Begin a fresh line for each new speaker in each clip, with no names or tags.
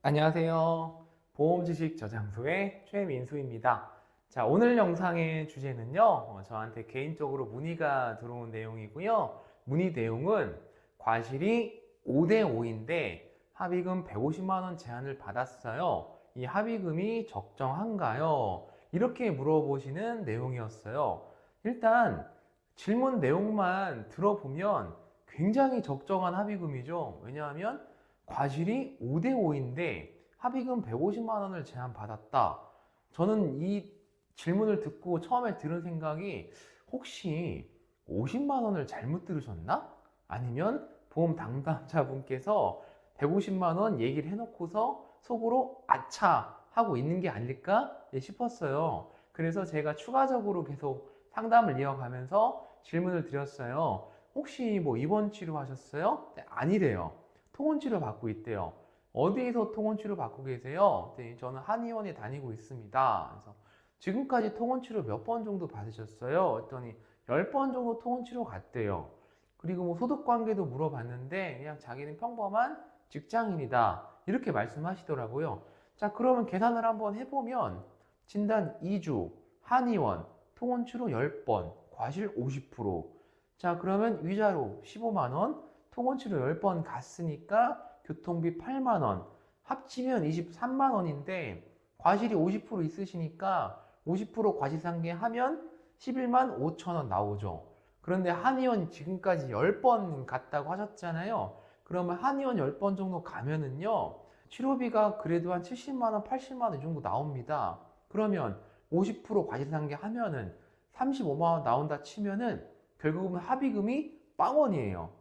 안녕하세요. 보험지식저장소의 최민수입니다. 자, 오늘 영상의 주제는요, 저한테 개인적으로 문의가 들어온 내용이고요. 문의 내용은 과실이 5대5인데 합의금 150만 원 제한을 받았어요. 이 합의금이 적정한가요? 이렇게 물어보시는 내용이었어요. 일단 질문 내용만 들어보면 굉장히 적정한 합의금이죠. 왜냐하면 과실이 5대5인데 합의금 150만 원을 제한받았다. 저는 이 질문을 듣고 처음에 들은 생각이 혹시 50만 원을 잘못 들으셨나? 아니면 보험 담당자분께서 150만 원 얘기를 해놓고서 속으로 아차 하고 있는 게 아닐까 싶었어요. 그래서 제가 추가적으로 계속 상담을 이어가면서 질문을 드렸어요. 혹시 뭐 입원 치료하셨어요? 네, 아니래요. 통원치료 받고 있대요. 어디에서 통원치료 받고 계세요? 네, 저는 한의원에 다니고 있습니다. 그래서 지금까지 통원치료 몇 번 정도 받으셨어요? 했더니 10번 정도 통원치료 갔대요. 그리고 뭐 소득관계도 물어봤는데 그냥 자기는 평범한 직장인이다. 이렇게 말씀하시더라고요. 자, 그러면 계산을 한번 해보면 진단 2주, 한의원, 통원치료 10번, 과실 50%. 자, 그러면 위자료 15만 원, 통원치료 10번 갔으니까 교통비 8만 원, 합치면 23만 원인데 과실이 50% 있으시니까 50% 과실상계 하면 11만 5천 원 나오죠. 그런데 한의원 지금까지 10번 갔다고 하셨잖아요. 그러면 한의원 10번 정도 가면은요, 치료비가 그래도 한 70만 원, 80만 원 이 정도 나옵니다. 그러면 50% 과실상계 하면은 35만 원 나온다 치면은 결국은 합의금이 빵원이에요.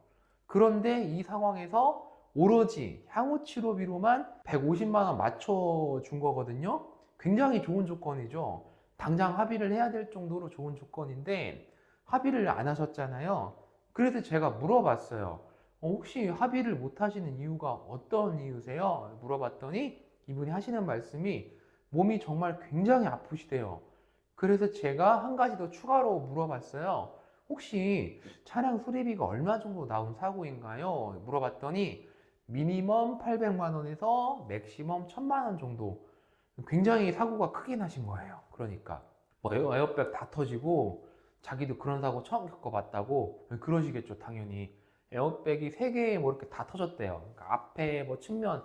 그런데 이 상황에서 오로지 향후 치료비로만 150만 원 맞춰준 거거든요. 굉장히 좋은 조건이죠. 당장 합의를 해야 될 정도로 좋은 조건인데 합의를 안 하셨잖아요. 그래서 제가 물어봤어요. 혹시 합의를 못 하시는 이유가 어떤 이유세요? 물어봤더니 이분이 하시는 말씀이 몸이 정말 굉장히 아프시대요. 그래서 제가 한 가지 더 추가로 물어봤어요. 혹시 차량 수리비가 얼마 정도 나온 사고인가요? 물어봤더니 미니멈 800만 원에서 맥시멈 1000만 원 정도. 굉장히 사고가 크게 나신 거예요. 그러니까 뭐 에어백 다 터지고 자기도 그런 사고 처음 겪어봤다고 그러시겠죠, 당연히. 에어백이 3개 뭐 이렇게 다 터졌대요. 그러니까 앞에 뭐 측면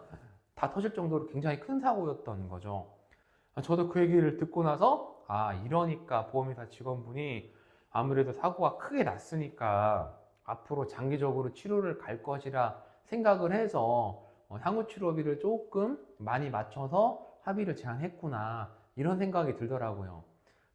다 터질 정도로 굉장히 큰 사고였던 거죠. 저도 그 얘기를 듣고 나서 이러니까 보험회사 직원분이 아무래도 사고가 크게 났으니까 앞으로 장기적으로 치료를 갈 것이라 생각을 해서 향후 치료비를 조금 많이 맞춰서 합의를 제안했구나, 이런 생각이 들더라고요.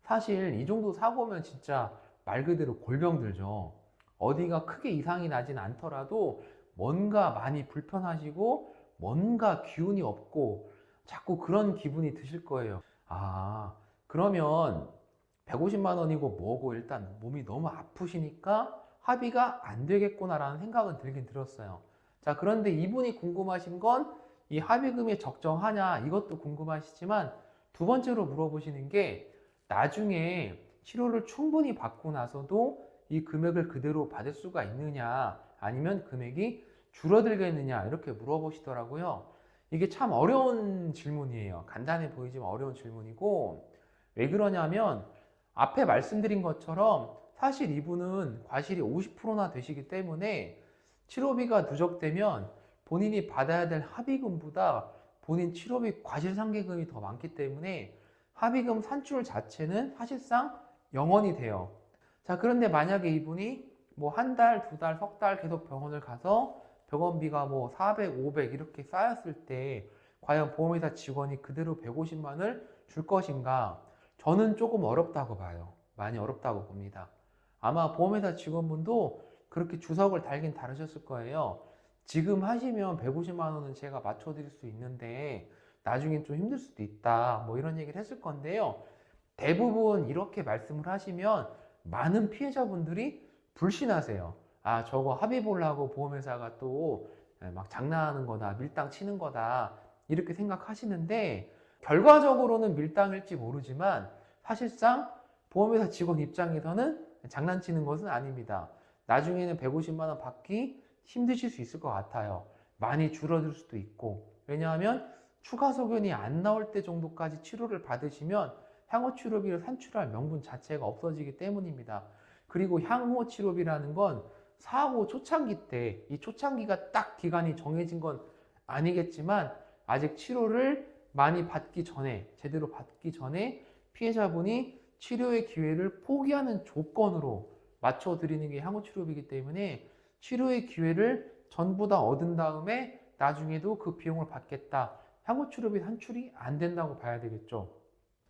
사실 이 정도 사고면 진짜 말 그대로 골병 들죠. 어디가 크게 이상이 나진 않더라도 뭔가 많이 불편하시고 뭔가 기운이 없고 자꾸 그런 기분이 드실 거예요. 그러면 150만 원이고 뭐고 일단 몸이 너무 아프시니까 합의가 안 되겠구나라는 생각은 들긴 들었어요. 자, 그런데 이분이 궁금하신 건 이 합의금이 적정하냐, 이것도 궁금하시지만 두 번째로 물어보시는 게 나중에 치료를 충분히 받고 나서도 이 금액을 그대로 받을 수가 있느냐, 아니면 금액이 줄어들겠느냐, 이렇게 물어보시더라고요. 이게 참 어려운 질문이에요. 간단해 보이지만 어려운 질문이고, 왜 그러냐면 앞에 말씀드린 것처럼 사실 이분은 과실이 50%나 되시기 때문에 치료비가 누적되면 본인이 받아야 될 합의금보다 본인 치료비 과실상계금이 더 많기 때문에 합의금 산출 자체는 사실상 0원이 돼요. 자, 그런데 만약에 이분이 뭐 한 달, 두 달, 석 달 계속 병원을 가서 병원비가 뭐 400, 500 이렇게 쌓였을 때 과연 보험회사 직원이 그대로 150만을 줄 것인가? 저는 조금 어렵다고 봐요. 많이 어렵다고 봅니다. 아마 보험회사 직원분도 그렇게 주석을 달긴 다르셨을 거예요. 지금 하시면 150만 원은 제가 맞춰드릴 수 있는데 나중엔 좀 힘들 수도 있다, 뭐 이런 얘기를 했을 건데요. 대부분 이렇게 말씀을 하시면 많은 피해자분들이 불신하세요. 저거 합의 보려고 보험회사가 또 막 장난하는 거다, 밀당 치는 거다, 이렇게 생각하시는데 결과적으로는 밀당일지 모르지만 사실상 보험회사 직원 입장에서는 장난치는 것은 아닙니다. 나중에는 150만 원 받기 힘드실 수 있을 것 같아요. 많이 줄어들 수도 있고. 왜냐하면 추가 소견이 안 나올 때 정도까지 치료를 받으시면 향후 치료비를 산출할 명분 자체가 없어지기 때문입니다. 그리고 향후 치료비라는 건 사고 초창기 때, 이 초창기가 딱 기간이 정해진 건 아니겠지만 아직 치료를 많이 받기 전에, 제대로 받기 전에 피해자분이 치료의 기회를 포기하는 조건으로 맞춰드리는 게 향후 치료비이기 때문에 치료의 기회를 전부 다 얻은 다음에 나중에도 그 비용을 받겠다. 향후 치료비 산출이 안 된다고 봐야 되겠죠.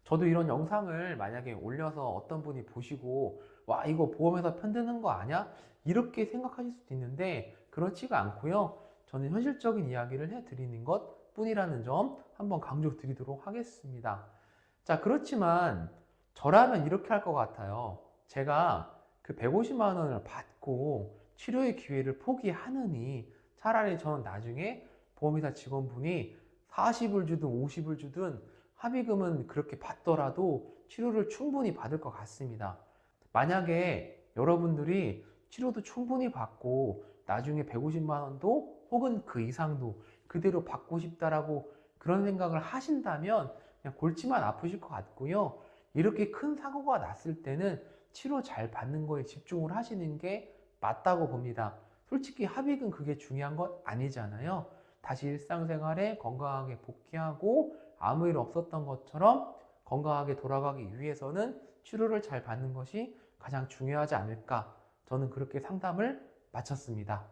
저도 이런 영상을 만약에 올려서 어떤 분이 보시고 와, 이거 보험회사 편드는 거 아니야? 이렇게 생각하실 수도 있는데 그렇지가 않고요. 저는 현실적인 이야기를 해드리는 것 뿐이라는 점 한번 강조 드리도록 하겠습니다. 자, 그렇지만 저라면 이렇게 할 것 같아요. 제가 그 150만 원을 받고 치료의 기회를 포기하느니 차라리 저는 나중에 보험회사 직원분이 40을 주든 50을 주든 합의금은 그렇게 받더라도 치료를 충분히 받을 것 같습니다. 만약에 여러분들이 치료도 충분히 받고 나중에 150만 원도 혹은 그 이상도 그대로 받고 싶다라고 그런 생각을 하신다면 그냥 골치만 아프실 것 같고요. 이렇게 큰 사고가 났을 때는 치료 잘 받는 거에 집중을 하시는 게 맞다고 봅니다. 솔직히 합의금 그게 중요한 건 아니잖아요. 다시 일상생활에 건강하게 복귀하고 아무 일 없었던 것처럼 건강하게 돌아가기 위해서는 치료를 잘 받는 것이 가장 중요하지 않을까, 저는 그렇게 상담을 마쳤습니다.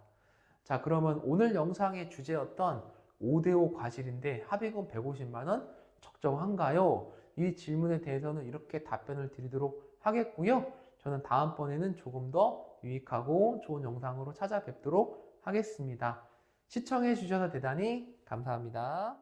자, 그러면 오늘 영상의 주제였던 5대5 과실인데 합의금 150만 원 적정한가요? 이 질문에 대해서는 이렇게 답변을 드리도록 하겠고요. 저는 다음번에는 조금 더 유익하고 좋은 영상으로 찾아뵙도록 하겠습니다. 시청해 주셔서 대단히 감사합니다.